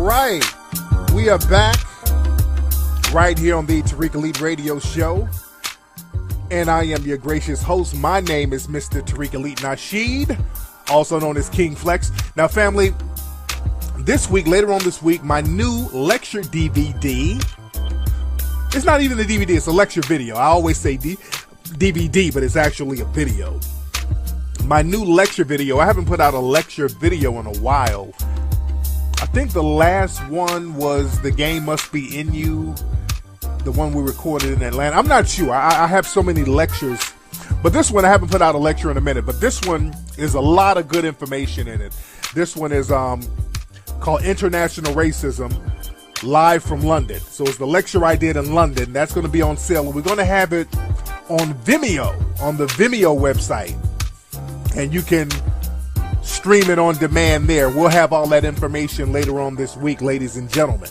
right. We are back right here on the Tariq Elite Radio Show. And I am your gracious host. My name is Mr. Tariq Elite Nasheed, also known as King Flex. Now, family, this week, later on this week, my new lecture DVD. It's not even a DVD, it's a lecture video. I always say DVD, but it's actually a video. My new lecture video. I haven't put out a lecture video in a while. I think the last one was The Game Must Be In You, the one we recorded in Atlanta. I'm not sure. I have so many lectures. But this one, I haven't put out a lecture in a minute. But this one is a lot of good information in it. This one is called International Racism, live from London. So it's the lecture I did in London. That's going to be on sale. And we're going to have it on Vimeo, on the Vimeo website. And you can stream it on demand there. We'll have all that information later on this week, ladies and gentlemen.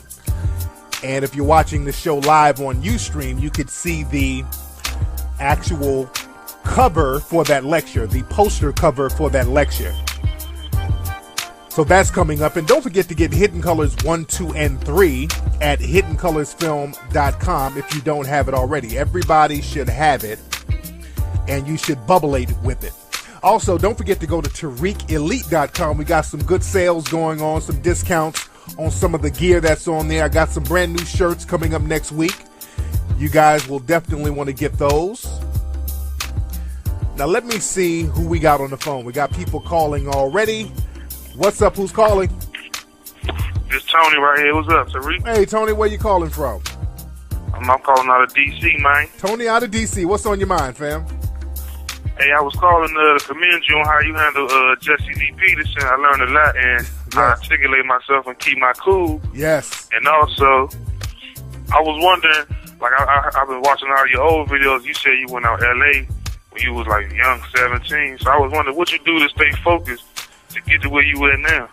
And if you're watching the show live on Ustream, you could see the actual cover for that lecture, the poster cover for that lecture. So that's coming up. And don't forget to get Hidden Colors 1, 2, and 3 at hiddenscolorsfilm.com if you don't have it already. Everybody should have it, and you should bubblate with it. Also, don't forget to go to TariqElite.com. We got some good sales going on, some discounts on some of the gear that's on there. I got some brand new shirts coming up next week. You guys will definitely want to get those. Now, let me see who we got on the phone. We got people calling already. What's up? Who's calling? It's Tony right here. What's up, Tariq? Hey, Tony, where you calling from? I'm calling out of D.C., man. Tony out of D.C. What's on your mind, fam? Hey, I was calling to commend you on how you handle Jesse D. Peterson. I learned a lot, and I articulate myself and keep my cool. Yes. And also, I was wondering, like, I've been watching all your old videos. You said you went out L.A. when you was, like, young, 17. So I was wondering what you do to stay focused to get to where you at now.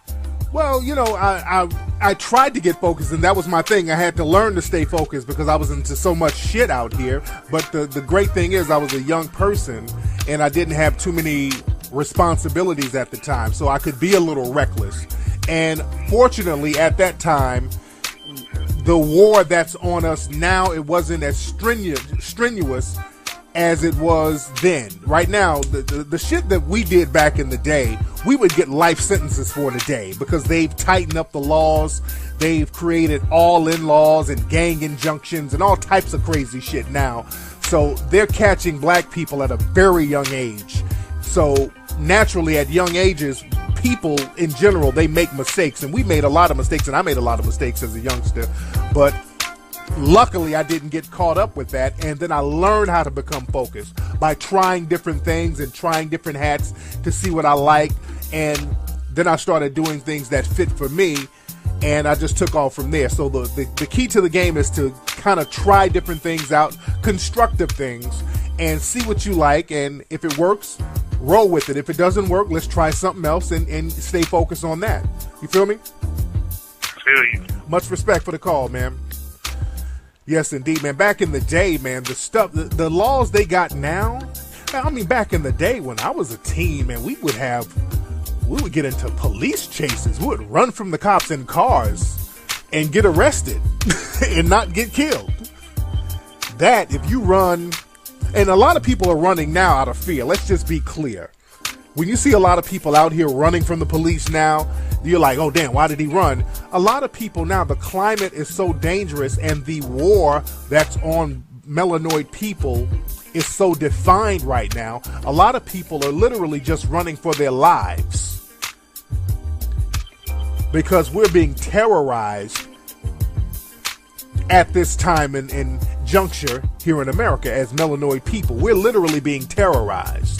Well, you know, I tried to get focused, and that was my thing. I had to learn to stay focused because I was into so much shit out here. But the great thing is I was a young person, and I didn't have too many responsibilities at the time, so I could be a little reckless. And fortunately, at that time, the war that's on us now, it wasn't as strenuous as it was then. Right now, the shit that we did back in the day, we would get life sentences for today because they've tightened up the laws. They've created all-in laws and gang injunctions and all types of crazy shit now. So they're catching black people at a very young age. So naturally, at young ages, people in general, they make mistakes. And we made a lot of mistakes, and I made a lot of mistakes as a youngster. But luckily, I didn't get caught up with that, and then I learned how to become focused by trying different things and trying different hats to see what I like, and then I started doing things that fit for me, and I just took off from there. So the key to the game is to kind of try different things out, constructive things, and see what you like, and if it works, roll with it. If it doesn't work, let's try something else and stay focused on that. You feel me? I feel you. Much respect for the call, man. Yes, indeed, man. Back in the day, man, the laws they got now, I mean, back in the day when I was a teen, man, we would get into police chases. We would run from the cops in cars and get arrested and not get killed. That, if you run, and a lot of people are running now out of fear. Let's just be clear. When you see a lot of people out here running from the police now, you're like, oh, damn, why did he run? A lot of people now, the climate is so dangerous, and the war that's on melanoid people is so defined right now. A lot of people are literally just running for their lives because we're being terrorized at this time in juncture here in America as melanoid people. We're literally being terrorized.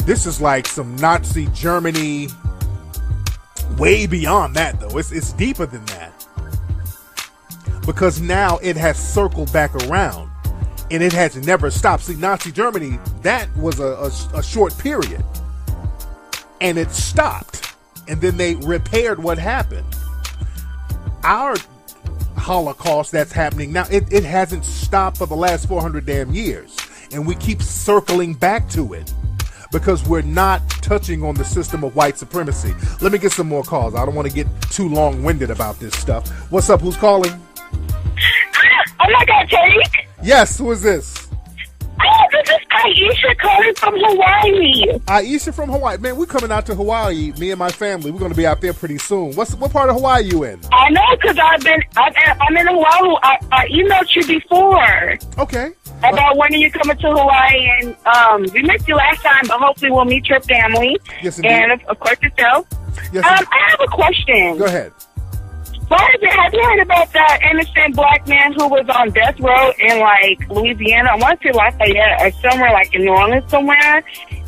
This is like some Nazi Germany, way beyond that, though. It's deeper than that. Because now it has circled back around, and it has never stopped. See, Nazi Germany, that was a short period, and it stopped, and then they repaired what happened. Our Holocaust that's happening now, it hasn't stopped for the last 400 damn years, and we keep circling back to it. because we're not touching on the system of white supremacy. Let me get some more calls. I don't want to get too long-winded about this stuff. What's up? Who's calling? Oh my God, Tariq. Yes, who is this? Oh, this is Aisha calling from Hawaii. Aisha from Hawaii. Man, we're coming out to Hawaii, me and my family. We're going to be out there pretty soon. What part of Hawaii you in? I know, because I'm in Oahu. I emailed you before. Okay. About when are you coming to Hawaii? And we missed you last time, but hopefully we'll meet your family. Yes, indeed. And, of course, yourself. Yes, I have a question. Go ahead. Have you heard about that innocent black man who was on death row in, like, Louisiana? I want to say Lafayette or somewhere, like, in New Orleans somewhere.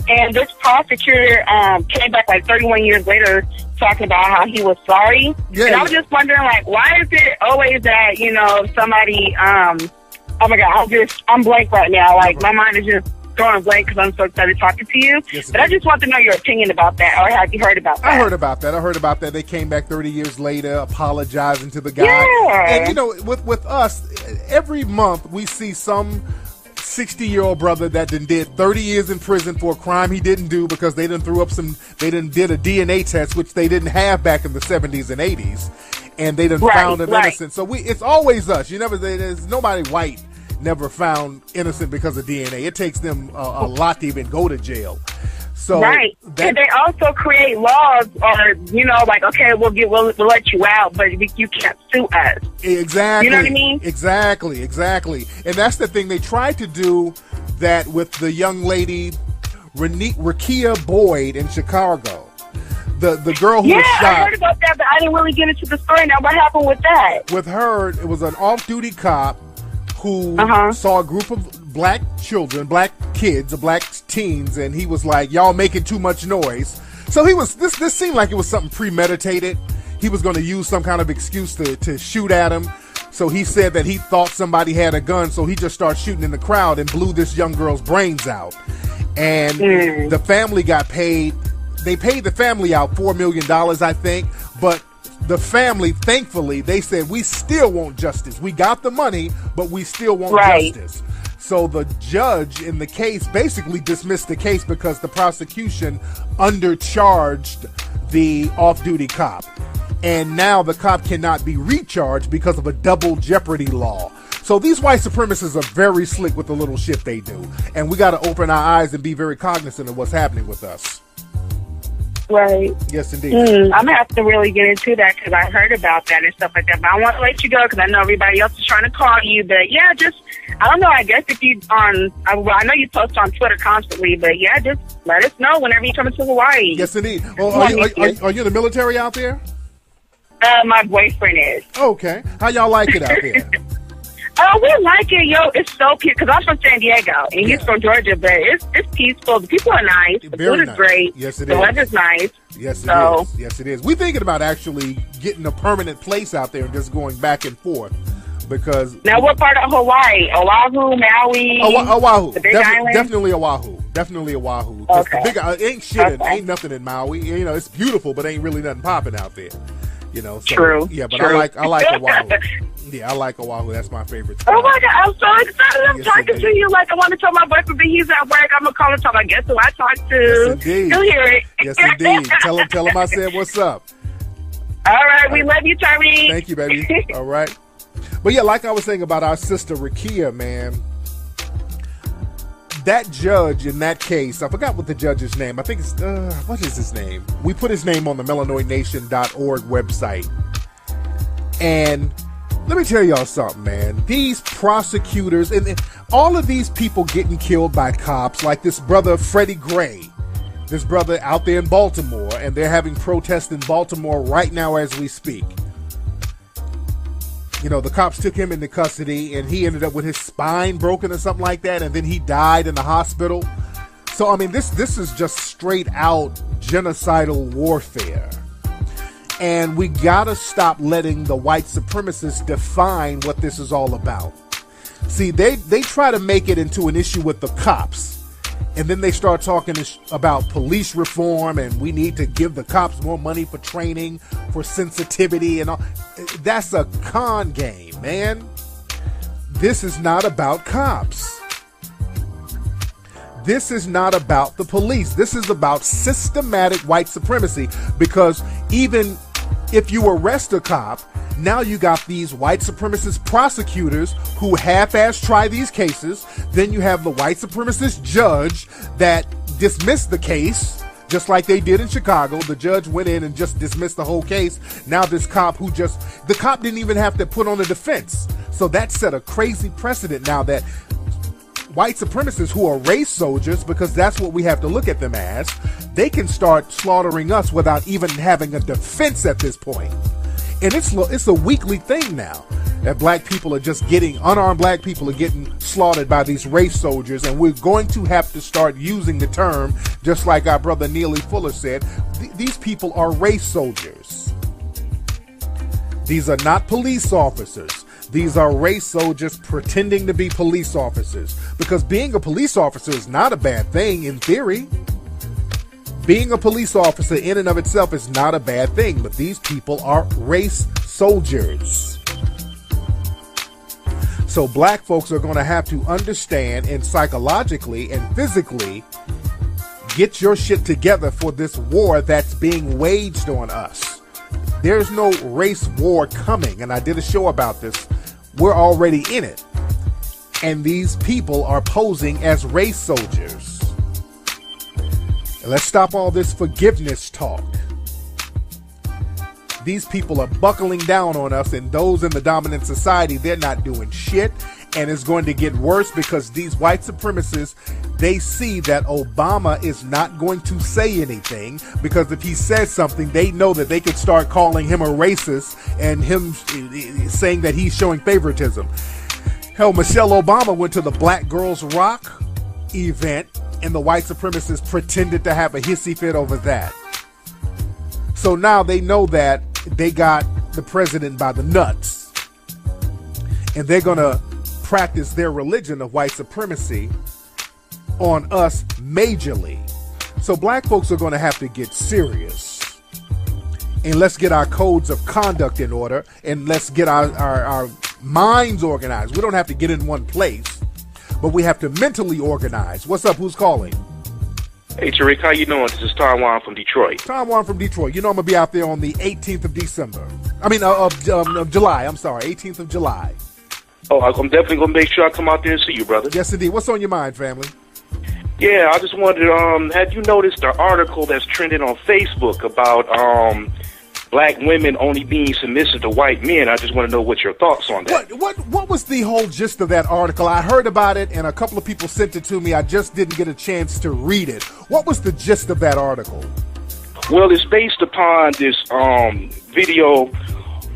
And this prosecutor came back, like, 31 years later talking about how he was sorry. Yeah, and I was just wondering, like, why is it always that, you know, somebody, oh, my God, I'm blank right now. Like, my mind is just going blank because I'm so excited talking to you. Yes, but I just want to know your opinion about that, or have you heard about that? I heard about that. They came back 30 years later apologizing to the guy. Yeah. And, you know, with us, every month we see some 60-year-old brother that did 30 years in prison for a crime he didn't do because they did a DNA test, which they didn't have back in the 70s and 80s. And they found him innocent. So it's always us. There's nobody white never found innocent because of DNA. It takes them a lot to even go to jail. So and they also create laws, or like, okay, we'll let you out, but you can't sue us. Exactly. You know what I mean? Exactly. And that's the thing. They tried to do that with the young lady Rakia Boyd in Chicago. The girl who was shot. Yeah, I heard about that, but I didn't really get into the story. Now, what happened with that? With her, it was an off-duty cop who saw a group of black children, black kids, or black teens, and he was like, y'all making too much noise. So this seemed like it was something premeditated. He was going to use some kind of excuse to shoot at him. So he said that he thought somebody had a gun, so he just started shooting in the crowd and blew this young girl's brains out. And the family got paid. They paid the family out $4 million, I think, but the family, thankfully, they said, we still want justice. We got the money, but we still want justice. So the judge in the case basically dismissed the case because the prosecution undercharged the off-duty cop. And now the cop cannot be recharged because of a double jeopardy law. So these white supremacists are very slick with the little shit they do. And we got to open our eyes and be very cognizant of what's happening with us. Right. Yes, indeed. I'm going to have to really get into that because I heard about that and stuff like that. But I want to let you go because I know everybody else is trying to call you. But, yeah, I don't know. I guess if you I know you post on Twitter constantly. But, yeah, just let us know whenever you come into Hawaii. Yes, indeed. Well, are you in the military out there? My boyfriend is. Okay. How y'all like it out there? Oh, we like it, yo. It's so cute because I'm from San Diego and he's from Georgia, but it's peaceful. The people are nice. The food is great. Yes, it is. The weather's nice. Yes, it is. Yes, it is. We're thinking about actually getting a permanent place out there and just going back and forth because. Now, what part of Hawaii? Oahu, Maui? Oahu. The Big Island? Definitely Oahu. Definitely Oahu. Okay. Ain't shit. Ain't nothing in Maui. It's beautiful, but ain't really nothing popping out there. So, true. Yeah, but true. I like Oahu. Yeah, I like Oahu. That's my favorite spot. Oh my God, I'm so excited. I'm talking to you. Like, I want to tell my boyfriend, but he's at work. I'm going to call him, I guess who I talk to. Yes, indeed. He'll hear it. Yes, indeed. Tell him I said what's up. All right, we love you, Tariq. Thank you, baby. All right. But yeah, like I was saying about our sister Rakia, man, that judge in that case, I forgot what the judge's name. I think it's, what is his name? We put his name on the melanoidnation.org website. And let me tell y'all something, man. These prosecutors and all of these people getting killed by cops, like this brother Freddie Gray, this brother out there in Baltimore, and they're having protests in Baltimore right now as we speak. The cops took him into custody, and he ended up with his spine broken or something like that, and then he died in the hospital. So, I mean, this is just straight out genocidal warfare. And we gotta stop letting the white supremacists define what this is all about. See, they try to make it into an issue with the cops. And then they start talking about police reform and we need to give the cops more money for training, for sensitivity and all. That's a con game, man. This is not about cops. this is not about the police. This is about systematic white supremacy, because even if you arrest a cop, now you got these white supremacist prosecutors who half-ass try these cases. Then you have the white supremacist judge that dismissed the case, just like they did in Chicago. The judge went in and just dismissed the whole case. Now this cop the cop didn't even have to put on a defense. So that set a crazy precedent now that white supremacists who are race soldiers, because that's what we have to look at them as, they can start slaughtering us without even having a defense at this point. And it's a weekly thing now that unarmed black people are getting slaughtered by these race soldiers. And we're going to have to start using the term, just like our brother Neely Fuller said, these people are race soldiers. These are not police officers. These are race soldiers pretending to be police officers. Because being a police officer is not a bad thing in theory. Being a police officer in and of itself is not a bad thing, but these people are race soldiers. So black folks are going to have to understand and psychologically and physically get your shit together for this war that's being waged on us. There's no race war coming, and I did a show about this. We're already in it. And these people are posing as race soldiers. Let's stop all this forgiveness talk. These people are buckling down on us, and those in the dominant society, they're not doing shit. And it's going to get worse because these white supremacists, they see that Obama is not going to say anything, because if he says something, they know that they could start calling him a racist and him saying that he's showing favoritism. Hell, Michelle Obama went to the Black Girls Rock event, and the white supremacists pretended to have a hissy fit over that. So now they know that they got the president by the nuts, and they're going to practice their religion of white supremacy on us majorly. So black folks are going to have to get serious, and let's get our codes of conduct in order, and let's get our minds organized. We don't have to get in one place, but we have to mentally organize. What's up? Who's calling? Hey, Tariq, how you doing? This is Taiwan from Detroit. Taiwan from Detroit. You know I'm going to be out there on the 18th of December. Of July. I'm sorry, 18th of July. Oh, I'm definitely going to make sure I come out there and see you, brother. Yes, indeed. What's on your mind, family? Yeah, I just wondered, have you noticed the article that's trending on Facebook about black women only being submissive to white men? I just want to know what your thoughts on that. What was the whole gist of that article? I heard about it, and a couple of people sent it to me. I just didn't get a chance to read it. What was the gist of that article? Well, it's based upon this video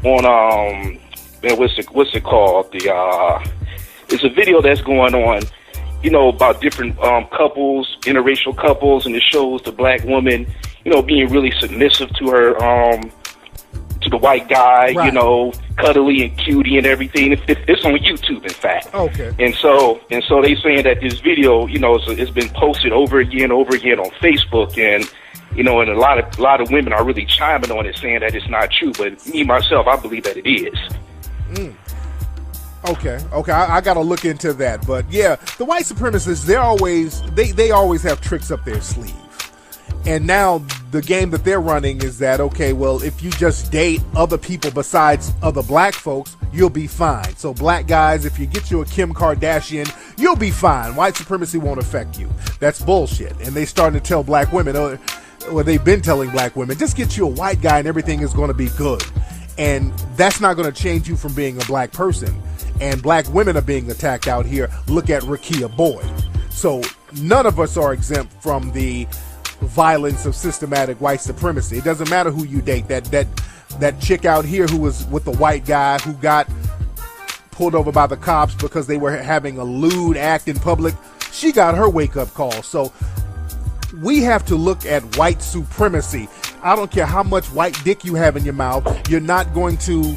on what's it called? It's a video that's going on, about different couples, interracial couples, and it shows the black woman, being really submissive to her to the white guy, right. Cuddly and cutie and everything. It's on YouTube, in fact. Okay. And so they saying that this video, it's been posted over again on Facebook, and and a lot of women are really chiming on it, saying that it's not true. But me myself, I believe that it is. Mm. Okay. I got to look into that. But yeah, the white supremacists, they always have tricks up their sleeve. And now the game that they're running is that, okay, well, if you just date other people besides other black folks, you'll be fine. So black guys, if you get you a Kim Kardashian, you'll be fine. White supremacy won't affect you. That's bullshit. And they starting to tell black women, or they've been telling black women, just get you a white guy and everything is going to be good. And that's not going to change you from being a black person. And black women are being attacked out here. Look at Rakia Boyd. So none of us are exempt from the violence of systematic white supremacy. It doesn't matter who you date. That chick out here who was with the white guy who got pulled over by the cops because they were having a lewd act in public, she got her wake-up call. So we have to look at white supremacy. I don't care how much white dick you have in your mouth, you're not going to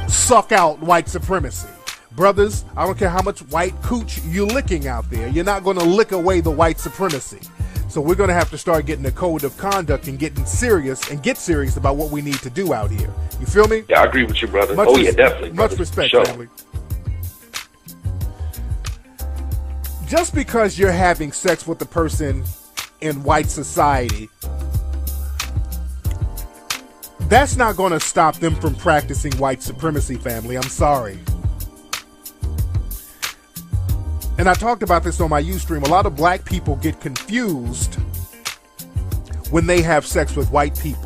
suck out white supremacy. Brothers, I don't care how much white cooch you're licking out there, you're not going to lick away the white supremacy. So we're going to have to start getting a code of conduct and get serious about what we need to do out here. You feel me? Yeah, I agree with you, brother. Yeah, definitely. Much respect, sure. family. just because you're having sex with a person in white society, that's not going to stop them from practicing white supremacy, family. I'm sorry. And I talked about this on my Ustream. A lot of black people get confused when they have sex with white people.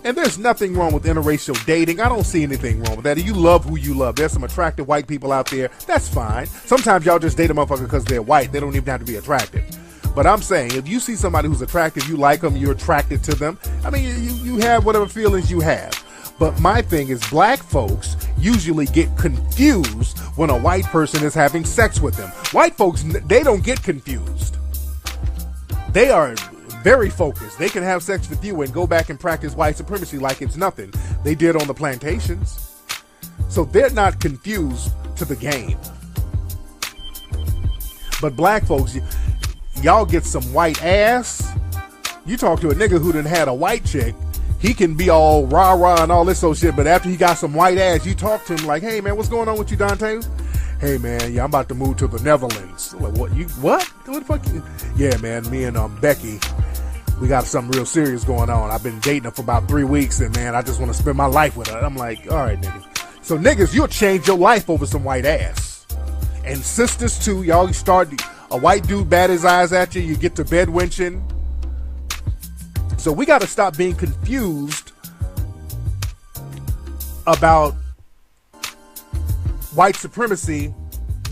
And there's nothing wrong with interracial dating. I don't see anything wrong with that. You love who you love. There's some attractive white people out there. That's fine. Sometimes y'all just date a motherfucker because they're white. They don't even have to be attractive. But I'm saying, if you see somebody who's attractive, you like them, you're attracted to them. I mean, you have whatever feelings you have. But my thing is, black folks usually get confused when a white person is having sex with them. White folks, they don't get confused. They are very focused. They can have sex with you and go back and practice white supremacy like it's nothing. They did on the plantations. So they're not confused to the game. But black folks, y'all get some white ass. You talk to a nigga who done had a white chick, he can be all rah-rah and all this old shit, but after he got some white ass, you talk to him like, hey man, what's going on with you, Dante? Hey man, yeah, I'm about to move to the Netherlands. Like, what? You what? What the fuck? Yeah, man, me and Becky, we got something real serious going on. I've been dating her for about 3 weeks, and man, I just want to spend my life with her. I'm like, all right, niggas. So niggas, you'll change your life over some white ass. And sisters too, y'all start, a white dude bat his eyes at you, you get to bed winching. So we got to stop being confused about white supremacy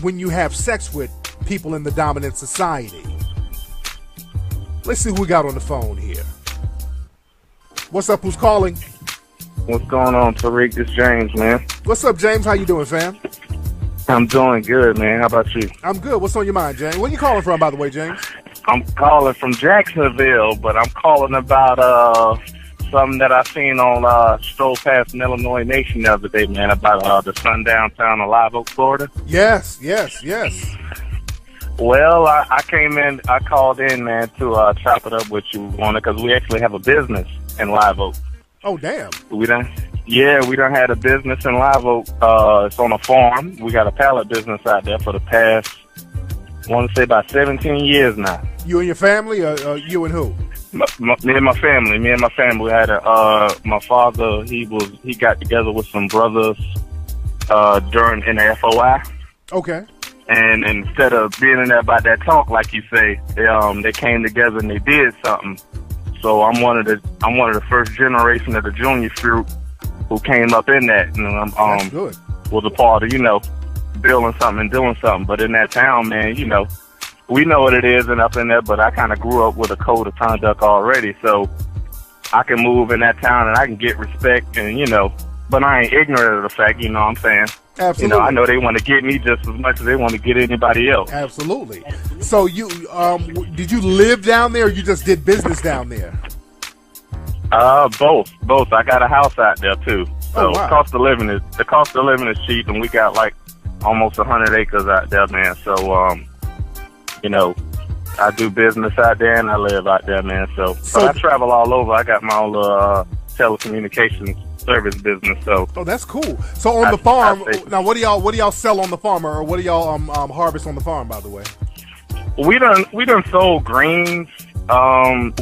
when you have sex with people in the dominant society. Let's see who we got on the phone here. What's up? Who's calling? What's going on, Tariq? This is James, man. What's up, James? How you doing, fam? I'm doing good, man. How about you? I'm good. What's on your mind, James? Where you calling from, by the way, James? I'm calling from Jacksonville, but I'm calling about something that I seen on Stroll Past in Illinois Nation the other day, man, about the sundown town of Live Oak, Florida. Yes. Well, I called in, man, to chop it up with you on it, because we actually have a business in Live Oak. Oh, damn. We done had a business in Live Oak. It's on a farm. We got a pallet business out there for the past, I want to say, about 17 years now. You and your family, or you and who? Me and my family. We had my father. He got together with some brothers in the FOI. Okay. And instead of being in there about that talk, like you say, they came together and they did something. So I'm one of the first generation of the junior fruit who came up in that, and That's good. was a part of, building something and doing something. But in that town, man, we know what it is and up in there, but I kind of grew up with a code of conduct already, so I can move in that town and I can get respect, and but I ain't ignorant of the fact, you know what I'm saying? Absolutely. I know they want to get me just as much as they want to get anybody else. Absolutely. So you did you live down there, or you just did business down there? Both. I got a house out there too. So wow. the cost of living is cheap, and we got like almost 100 acres out there, man. So I do business out there and I live out there, man. So but I travel all over. I got my own telecommunications service business. So that's cool. So on the farm, now what do y'all sell on the farm, or what do y'all harvest on the farm, by the way? We done sold greens.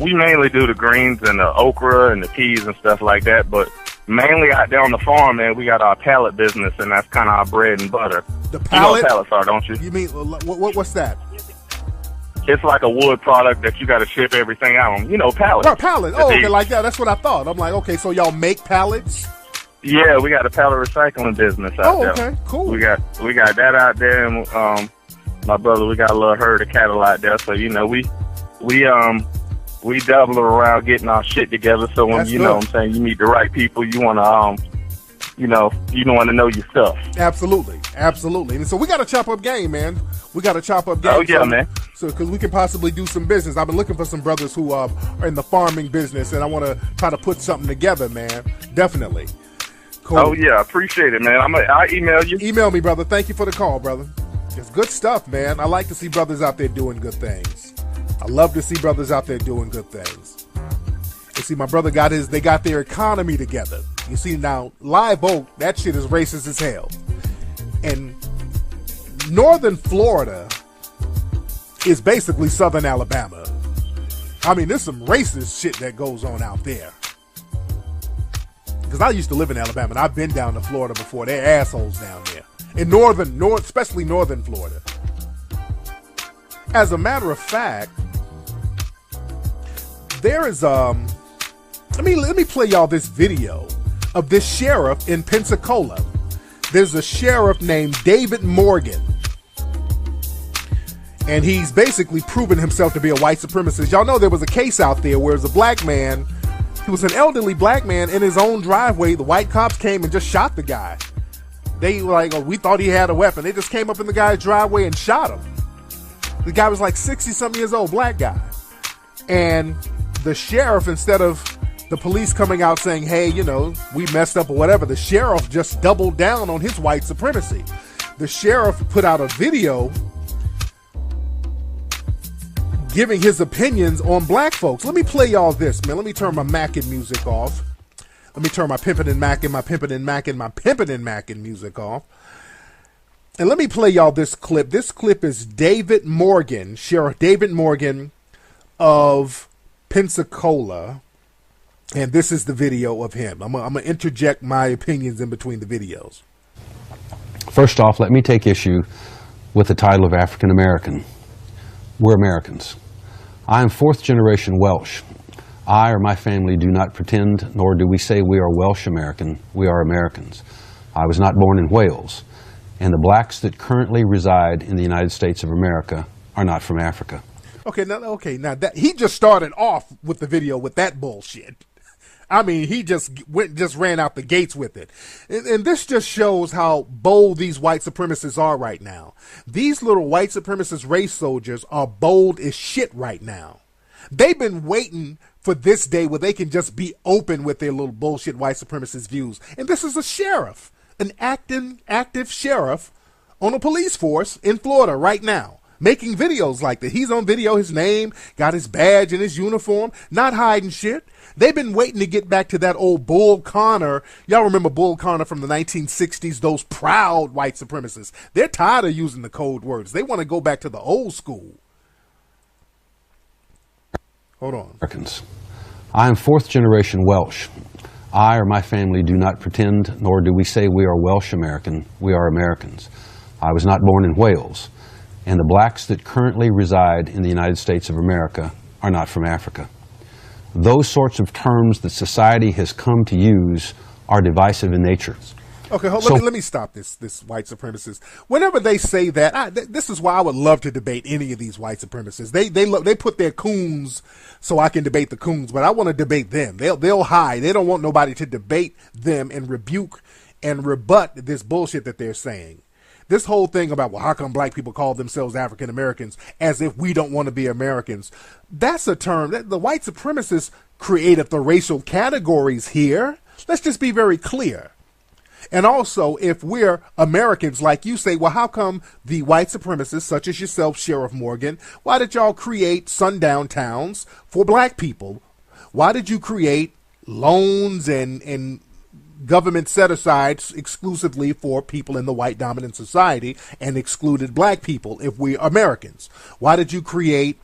We mainly do the greens and the okra and the peas and stuff like that, but mainly out there on the farm, man, we got our pallet business, and that's kind of our bread and butter. The pallet? You know what pallets are, don't you? You mean, what's that? It's like a wood product that you got to ship everything out on. Pallets. Right, pallet. Oh, okay, like that. That's what I thought. I'm like, okay, so y'all make pallets? Yeah, we got a pallet recycling business out there. Oh, okay, cool. We got that out there, and my brother, we got a little herd of cattle out there, so we double around getting our shit together. So when what I'm saying, you meet the right people, you want to you want to know your stuff. Absolutely. And so we got to chop up game, man. We got to chop up game. Oh yeah, man. So because we can possibly do some business. I've been looking for some brothers who are in the farming business, and I want to try to put something together, man. Definitely. Cool. Oh yeah, appreciate it, man. I'll email you. Email me, brother. Thank you for the call, brother. It's good stuff, man. I like to see brothers out there doing good things. I love to see brothers out there doing good things. You see, my brother they got their economy together. You see, now, Live Oak, that shit is racist as hell. And northern Florida is basically southern Alabama. I mean, there's some racist shit that goes on out there. Because I used to live in Alabama, and I've been down to Florida before. They're assholes down there. In especially northern Florida. As a matter of fact, there is, let me play y'all this video of this sheriff in Pensacola. There's a sheriff named David Morgan. And he's basically proven himself to be a white supremacist. Y'all know there was a case out there where it was a black man. He was an elderly black man in his own driveway. The white cops came and just shot the guy. They were like, oh, we thought he had a weapon. They just came up in the guy's driveway and shot him. The guy was like 60-something years old, black guy. And the sheriff, instead of the police coming out saying, hey, you know, we messed up or whatever, the sheriff just doubled down on his white supremacy. The sheriff put out a video giving his opinions on black folks. Let me play y'all this, man. Let me turn my Mackin' music off. Let me turn my Pimpin' and Mackin', my Pimpin' and Mackin', my Pimpin' and Mackin' music off. And let me play y'all this clip. This clip is David Morgan, Sheriff David Morgan of Pensacola. And this is the video of him. I'm going to interject my opinions in between the videos. First off, let me take issue with the title of African American. We're Americans. I am fourth generation Welsh. I or my family do not pretend, nor do we say we are Welsh American. We are Americans. I was not born in Wales, and the blacks that currently reside in the United States of America are not from Africa. Okay, now that he just started off with the video with that bullshit. I mean, he just ran out the gates with it. And this just shows how bold these white supremacists are right now. These little white supremacist race soldiers are bold as shit right now. They've been waiting for this day where they can just be open with their little bullshit white supremacist views. And this is a sheriff, an active sheriff on a police force in Florida right now, making videos like that. He's on video, his name, got his badge and his uniform, not hiding shit. They've been waiting to get back to that old Bull Connor. Y'all remember Bull Connor from the 1960s, those proud white supremacists. They're tired of using the code words. They want to go back to the old school. Hold on. Americans. I am fourth generation Welsh. I or my family do not pretend, nor do we say we are Welsh American. We are Americans. I was not born in Wales, and the blacks that currently reside in the United States of America are not from Africa. Those sorts of terms that society has come to use are divisive in nature. Okay, let me stop this white supremacist. Whenever they say that, this is why I would love to debate any of these white supremacists. They put their coons so I can debate the coons, but I want to debate them. They'll hide. They don't want nobody to debate them and rebuke and rebut this bullshit that they're saying. This whole thing about, well, how come black people call themselves African Americans as if we don't want to be Americans? That's a term that the white supremacists created the racial categories here. Let's just be very clear. And also, if we're Americans, like you say, well, how come the white supremacists, such as yourself, Sheriff Morgan, why did y'all create sundown towns for black people? Why did you create loans and government set-asides exclusively for people in the white dominant society and excluded black people if we're Americans? Why did you create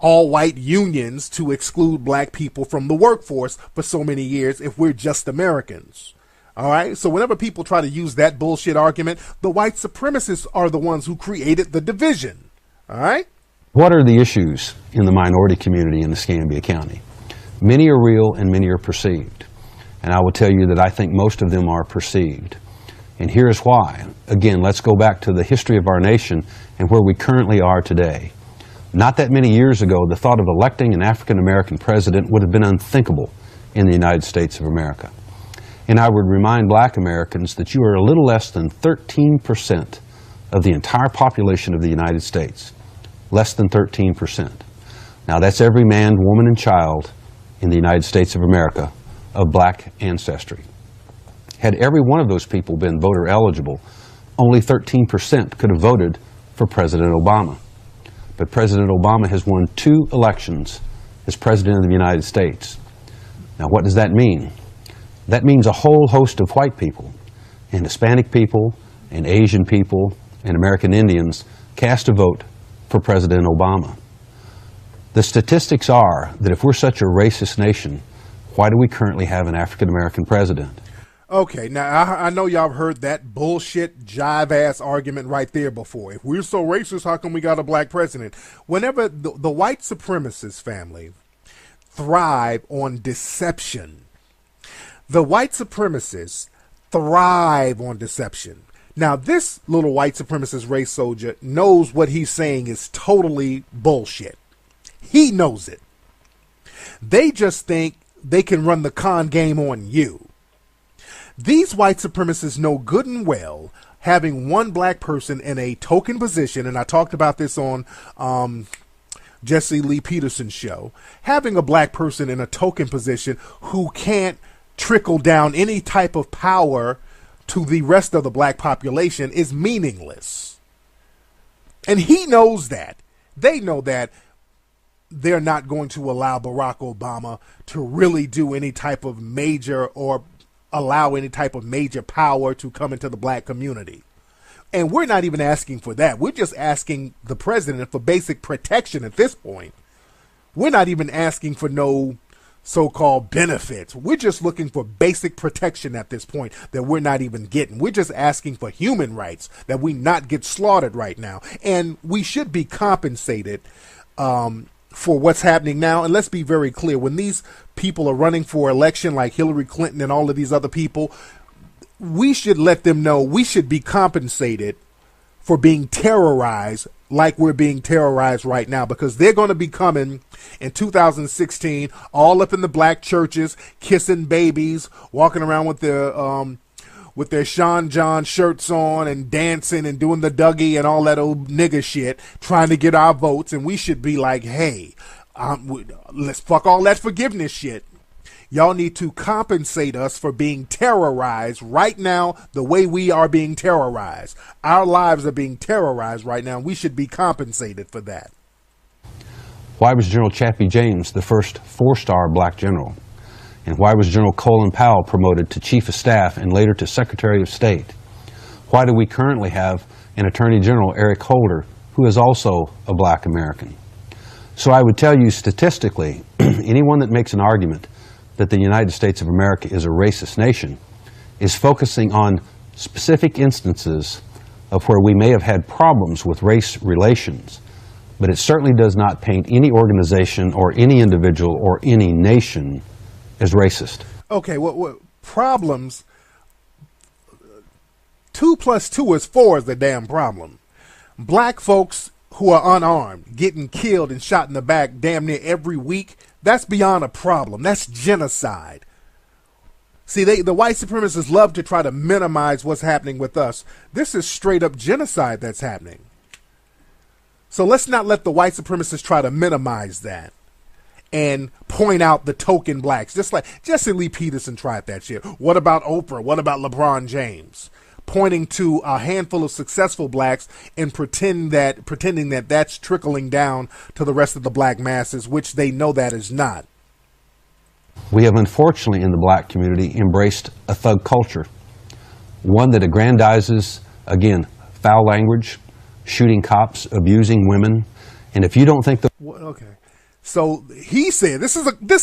all-white unions to exclude black people from the workforce for so many years if we're just Americans? All right, so whenever people try to use that bullshit argument, the white supremacists are the ones who created the division. All right? What are the issues in the minority community in Escambia County? Many are real and many are perceived. And I will tell you that I think most of them are perceived. And here's why. Again, let's go back to the history of our nation and where we currently are today. Not that many years ago, the thought of electing an African-American president would have been unthinkable in the United States of America. And I would remind black Americans that you are a little less than 13% of the entire population of the United States. Less than 13%. Now that's every man, woman, and child in the United States of America of black ancestry. Had every one of those people been voter eligible, only 13% could have voted for President Obama. But President Obama has won 2 elections as President of the United States. Now what does that mean? That means a whole host of white people, and Hispanic people, and Asian people, and American Indians cast a vote for President Obama. The statistics are that if we're such a racist nation, why do we currently have an African-American president? Okay, now I know y'all have heard that bullshit jive-ass argument right there before. If we're so racist, how come we got a black president? Whenever the white supremacist family thrive on deception. The white supremacists thrive on deception. Now, this little white supremacist race soldier knows what he's saying is totally bullshit. He knows it. They just think they can run the con game on you. These white supremacists know good and well having one black person in a token position, and I talked about this on Jesse Lee Peterson's show, having a black person in a token position who can't trickle down any type of power to the rest of the black population is meaningless. And he knows that. They know that they're not going to allow Barack Obama to really do any type of major or allow any type of major power to come into the black community. And we're not even asking for that. We're just asking the president for basic protection at this point. We're not even asking for no so-called benefits. We're just looking for basic protection at this point that we're not even getting. We're just asking for human rights, that we not get slaughtered right now. And we should be compensated for what's happening now. And let's be very clear, when these people are running for election like Hillary Clinton and all of these other people, we should let them know we should be compensated for being terrorized like we're being terrorized right now, because they're going to be coming in 2016 all up in the black churches, kissing babies, walking around with their Sean John shirts on and dancing and doing the Dougie and all that old nigga shit, trying to get our votes. And we should be like, hey, let's fuck all that forgiveness shit. Y'all need to compensate us for being terrorized right now the way we are being terrorized. Our lives are being terrorized right now, and we should be compensated for that. Why was General Chappie James the first four-star black general? And why was General Colin Powell promoted to Chief of Staff and later to Secretary of State? Why do we currently have an Attorney General, Eric Holder, who is also a black American? So I would tell you statistically, anyone that makes an argument that the United States of America is a racist nation is focusing on specific instances of where we may have had problems with race relations, but it certainly does not paint any organization or any individual or any nation as racist. Okay, what problems? 2 + 2 is 4 is the damn problem. Black folks who are unarmed getting killed and shot in the back damn near every week, that's beyond a problem. That's genocide. See, the white supremacists love to try to minimize what's happening with us. This is straight up genocide that's happening. So let's not let the white supremacists try to minimize that and point out the token blacks. Just like Jesse Lee Peterson tried that shit. What about Oprah? What about LeBron James? Pointing to a handful of successful blacks and pretending that that's trickling down to the rest of the black masses, which they know that is not. We have unfortunately in the black community embraced a thug culture, one that aggrandizes, again, foul language, shooting cops, abusing women, and if you don't think the... Okay, so he said this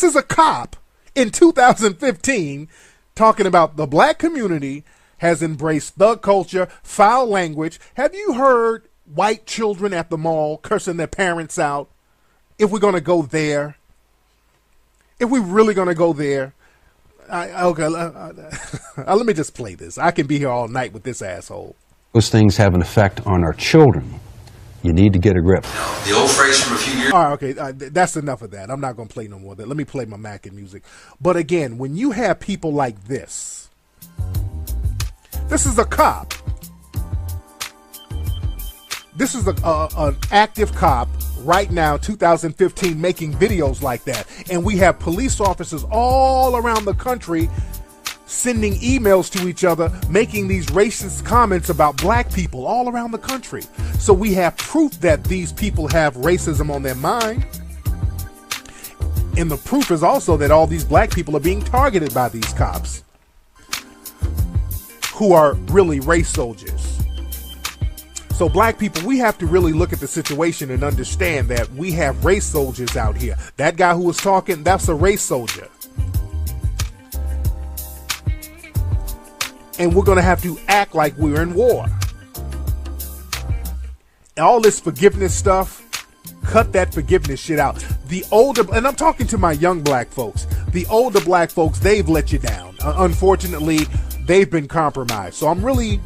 is a cop in 2015 talking about the black community has embraced thug culture, foul language. Have you heard white children at the mall cursing their parents out? If we're going to go there, if we're really going to go there, let me just play this. I can be here all night with this asshole. Those things have an effect on our children. You need to get a grip. The old phrase from a few years... All right, okay, that's enough of that. I'm not going to play no more of that. Let me play my Mac and music. But again, when you have people like this is a cop. This is an active cop right now, 2015, making videos like that. And we have police officers all around the country sending emails to each other, making these racist comments about black people all around the country. So we have proof that these people have racism on their mind. And the proof is also that all these black people are being targeted by these cops, who are really race soldiers. So black people, we have to really look at the situation and understand that we have race soldiers out here. That guy who was talking, that's a race soldier. And we're going to have to act like we're in war. All this forgiveness stuff, cut that forgiveness shit out. The older, and I'm talking to my young black folks, the older black folks, they've let you down. Unfortunately, they've been compromised. So I'm really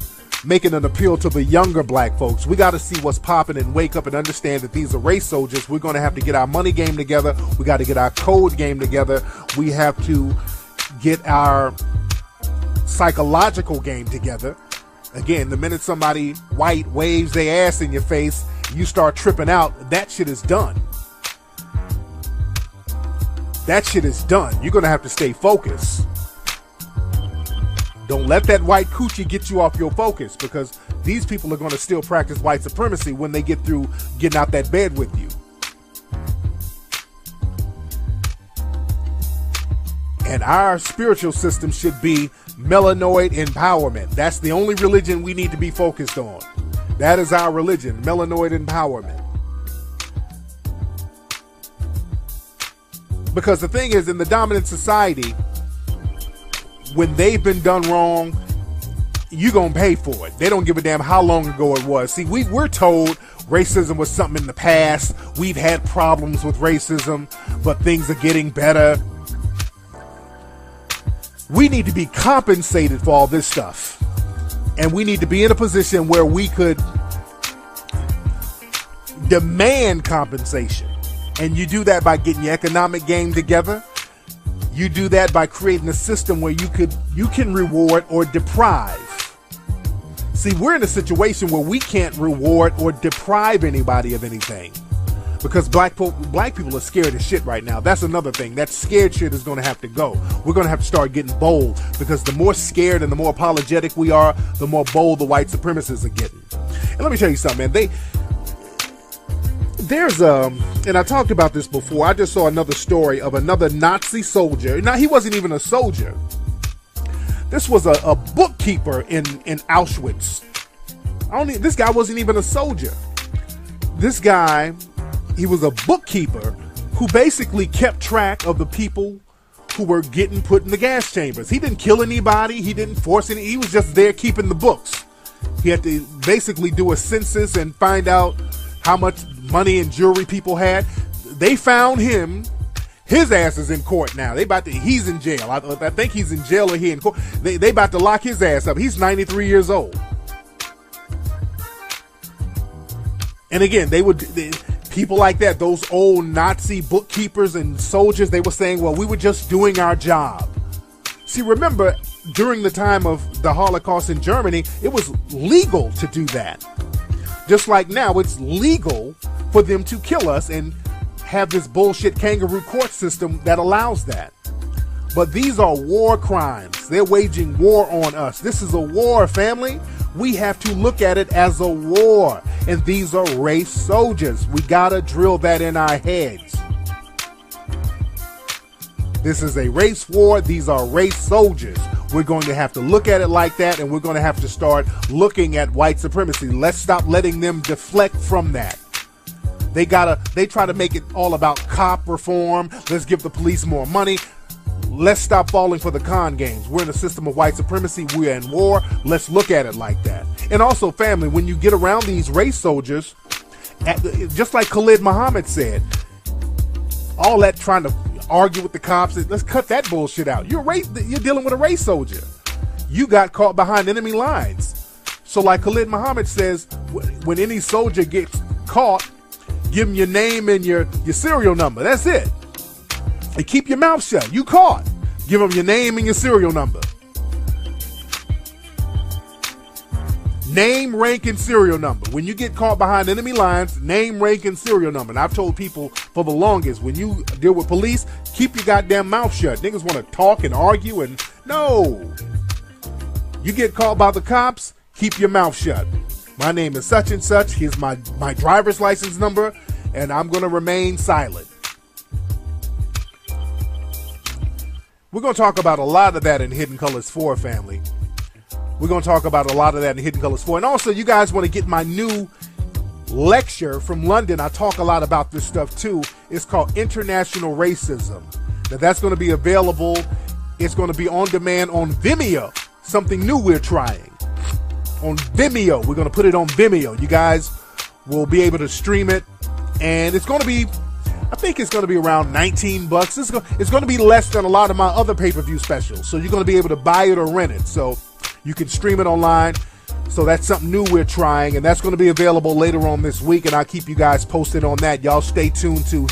making an appeal to the younger black folks. We got to see what's popping and wake up and understand that these are race soldiers. We're going to have to get our money game together. We got to get our code game together. We have to get our psychological game together. Again, the minute somebody white waves their ass in your face, you start tripping out, that shit is done. That shit is done. You're going to have to stay focused. Don't let that white coochie get you off your focus, because these people are going to still practice white supremacy when they get through getting out that bed with you. And our spiritual system should be melanoid empowerment. That's the only religion we need to be focused on. That is our religion, melanoid empowerment. Because the thing is, in the dominant society, when they've been done wrong, you're going to pay for it. They don't give a damn how long ago it was. See, we're told racism was something in the past. We've had problems with racism, but things are getting better. We need to be compensated for all this stuff. And we need to be in a position where we could demand compensation. And you do that by getting your economic game together. You do that by creating a system where you can reward or deprive. See, we're in a situation where we can't reward or deprive anybody of anything, because black people are scared as shit right now. That's another thing. That scared shit is going to have to go. We're going to have to start getting bold, because the more scared and the more apologetic we are, the more bold the white supremacists are getting. And let me tell you something, man. And I talked about this before. I just saw another story of another Nazi soldier. Now, he wasn't even a soldier. This was a bookkeeper in Auschwitz. This guy wasn't even a soldier. This guy, he was a bookkeeper who basically kept track of the people who were getting put in the gas chambers. He didn't kill anybody. He didn't force any. He was just there keeping the books. He had to basically do a census and find out how much money and jewelry people had. They found him. His ass is in court now. He's in jail. I think he's in jail or he in court. They about to lock his ass up. He's 93 years old. And again, people like that, those old Nazi bookkeepers and soldiers, they were saying, well, we were just doing our job. See, remember, during the time of the Holocaust in Germany, it was legal to do that. Just like now, it's legal for them to kill us and have this bullshit kangaroo court system that allows that. But these are war crimes. They're waging war on us. This is a war, family. We have to look at it as a war. And these are race soldiers. We gotta drill that in our heads. This is a race war. These are race soldiers. We're going to have to look at it like that, and we're going to have to start looking at white supremacy. Let's stop letting them deflect from that. They try to make it all about cop reform. Let's give the police more money. Let's stop falling for the con games. We're in a system of white supremacy. We're in war. Let's look at it like that. And also, family, when you get around these race soldiers, just like Khalid Muhammad said, all that trying to argue with the cops, let's cut that bullshit out. You're dealing with a race soldier. You got caught behind enemy lines. So like Khalid Muhammad says, when any soldier gets caught, give them your name and your serial number. That's it. And keep your mouth shut. You caught. Give them your name and your serial number. Name, rank, and serial number. When you get caught behind enemy lines, name, rank, and serial number. And I've told people for the longest, when you deal with police, keep your goddamn mouth shut. Niggas want to talk and argue, and no. You get caught by the cops, keep your mouth shut. My name is such and such. Here's my driver's license number, and I'm going to remain silent. We're going to talk about a lot of that in Hidden Colors 4, family. We're going to talk about a lot of that in Hidden Colors 4. And also, you guys want to get my new lecture from London. I talk a lot about this stuff too. It's called International Racism. Now, that's going to be available. It's going to be on demand on Vimeo. Something new we're trying. On Vimeo. We're going to put it on Vimeo. You guys will be able to stream it. And it's going to be, I think it's going to be around $19. It's going to be less than a lot of my other pay-per-view specials. So you're going to be able to buy it or rent it. So you can stream it online. So that's something new we're trying. And that's going to be available later on this week. And I'll keep you guys posted on that. Y'all stay tuned to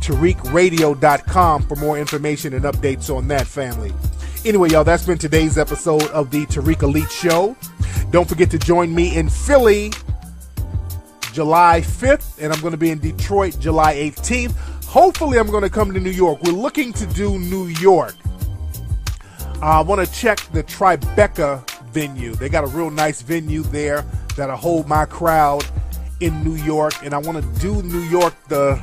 TariqRadio.com for more information and updates on that, family. Anyway, y'all, that's been today's episode of the Tariq Elite Show. Don't forget to join me in Philly July 5th, and I'm going to be in Detroit July 18th. Hopefully, I'm going to come to New York. We're looking to do New York. I want to check the Tribeca venue. They got a real nice venue there that'll hold my crowd in New York, and I want to do New York the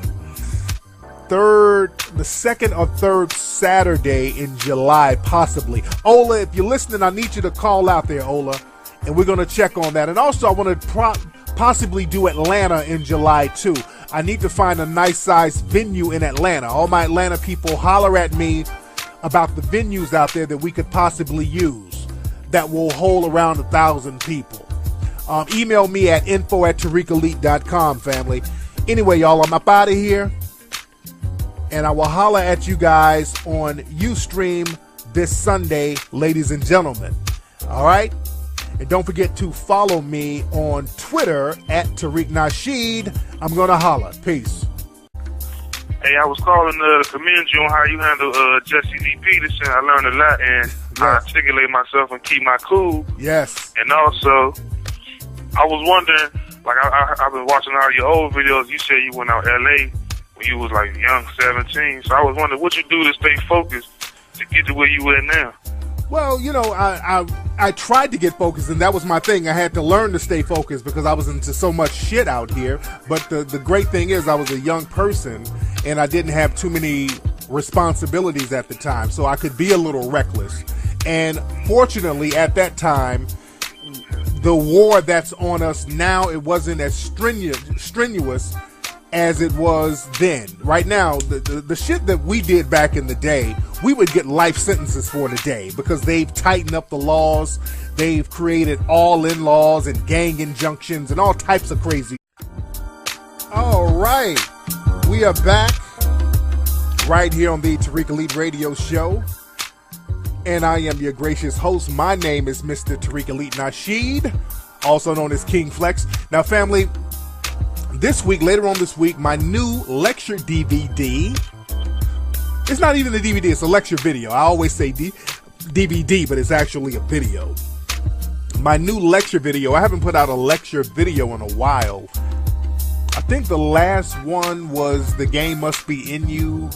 second or third Saturday in July, possibly. Ola, if you're listening, I need you to call out there, Ola, and we're going to check on that. And also, I want to possibly do Atlanta in July too. I need to find a nice sized venue in Atlanta. All my Atlanta people, holler at me about the venues out there that we could possibly use that will hold around 1,000 people. Email me at info@tariqelite.com, family. Anyway, y'all, I'm up out of here, and I will holler at you guys on Ustream this Sunday, ladies and gentlemen. All right? And don't forget to follow me on Twitter at Tariq Nasheed. I'm going to holler. Peace. Hey, I was calling to commend you on how you handle Jesse D. Peterson. I learned a lot, and I articulate myself and keep my cool. Yes. And also, I was wondering, like I've been watching all your old videos. You said you went out L.A. when you was like young, 17. So I was wondering what you do to stay focused to get to where you at now. Well, you know, I tried to get focused, and that was my thing. I had to learn to stay focused because I was into so much shit out here. But the great thing is I was a young person, and I didn't have too many responsibilities at the time, so I could be a little reckless. And fortunately, at that time, the war that's on us now, it wasn't as strenuous as it was then. Right now, the shit that we did back in the day, we would get life sentences for today because they've tightened up the laws. They've created all-in laws and gang injunctions and all types of crazy. All right. We are back right here on the Tariq Elite Radio Show. And I am your gracious host. My name is Mr. Tariq Elite Nasheed, also known as King Flex. Now, family, later on this week, my new lecture DVD. It's not even a DVD, it's a lecture video. I always say DVD, but it's actually a video. My new lecture video. I haven't put out a lecture video in a while. I think the last one was The Game Must Be In You,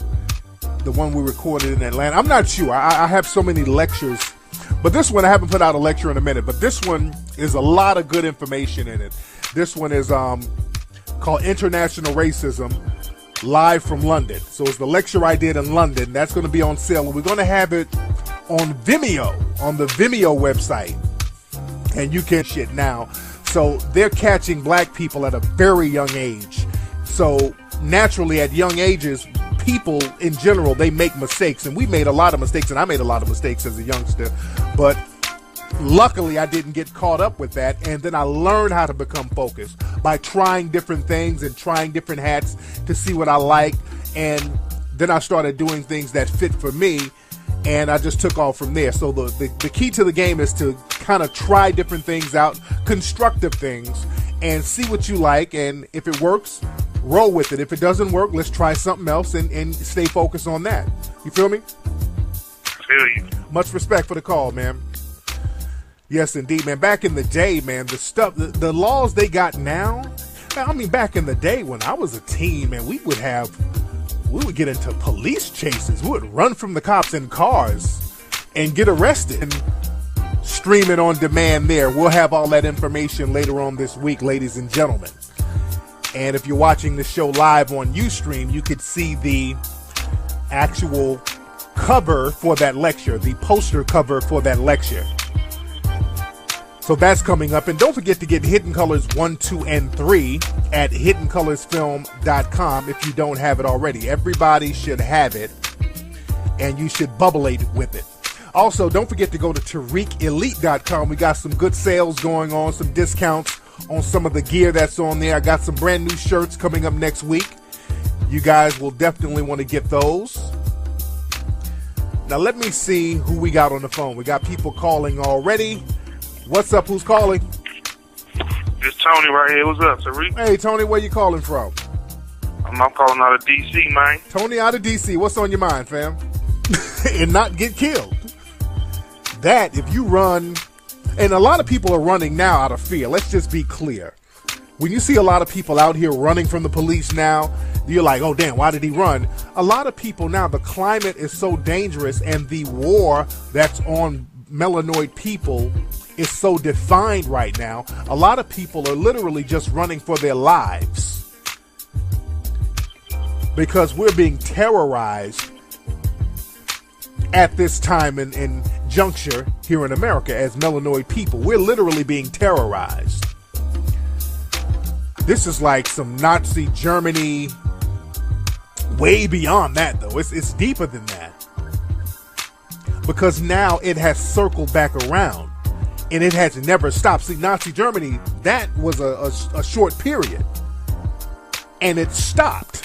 the one we recorded in Atlanta. I'm not sure. I have so many lectures. But this one, I haven't put out a lecture in a minute. But this one is a lot of good information in it. This one is called International Racism, live from London. So it's the lecture I did in London. That's going to be on sale. And we're going to have it on Vimeo, on the Vimeo website. And you can shit now. So they're catching black people at a very young age. So naturally at young ages, people in general, they make mistakes. And we made a lot of mistakes, and I made a lot of mistakes as a youngster. But luckily, I didn't get caught up with that, and then I learned how to become focused by trying different things and trying different hats to see what I like, and then I started doing things that fit for me, and I just took off from there. So the key to the game is to kind of try different things out, constructive things, and see what you like, and if it works, roll with it. If it doesn't work, let's try something else and stay focused on that. You feel me? Feel you. Much respect for the call, man. Yes, indeed, man. Back in the day, man, the laws they got now, man, I mean, back in the day when I was a teen, man, we would get into police chases. We would run from the cops in cars and get arrested and stream it on demand there. We'll have all that information later on this week, ladies and gentlemen. And if you're watching the show live on Ustream, you could see the actual cover for that lecture, the poster cover for that lecture. So that's coming up. And don't forget to get Hidden Colors 1, 2, and 3 at hiddencolorsfilm.com if you don't have it already. Everybody should have it, and you should bubblate with it. Also, don't forget to go to TariqElite.com. We got some good sales going on, some discounts on some of the gear that's on there. I got some brand new shirts coming up next week. You guys will definitely want to get those. Now, let me see who we got on the phone. We got people calling already. What's up? Who's calling? It's Tony right here. What's up, Tariq? Hey, Tony, where you calling from? I'm calling out of D.C., man. Tony out of D.C. What's on your mind, fam? And not get killed. That, if you run, and a lot of people are running now out of fear. Let's just be clear. When you see a lot of people out here running from the police now, you're like, oh, damn, why did he run? A lot of people now, the climate is so dangerous, and the war that's on melanoid people is so defined right now. A lot of people are literally just running for their lives because we're being terrorized at this time and juncture here in America as melanoid people. We're literally being terrorized. This is like some Nazi Germany, way beyond that though. It's deeper than that, because now it has circled back around and it has never stopped. See, Nazi Germany, that was a short period and it stopped.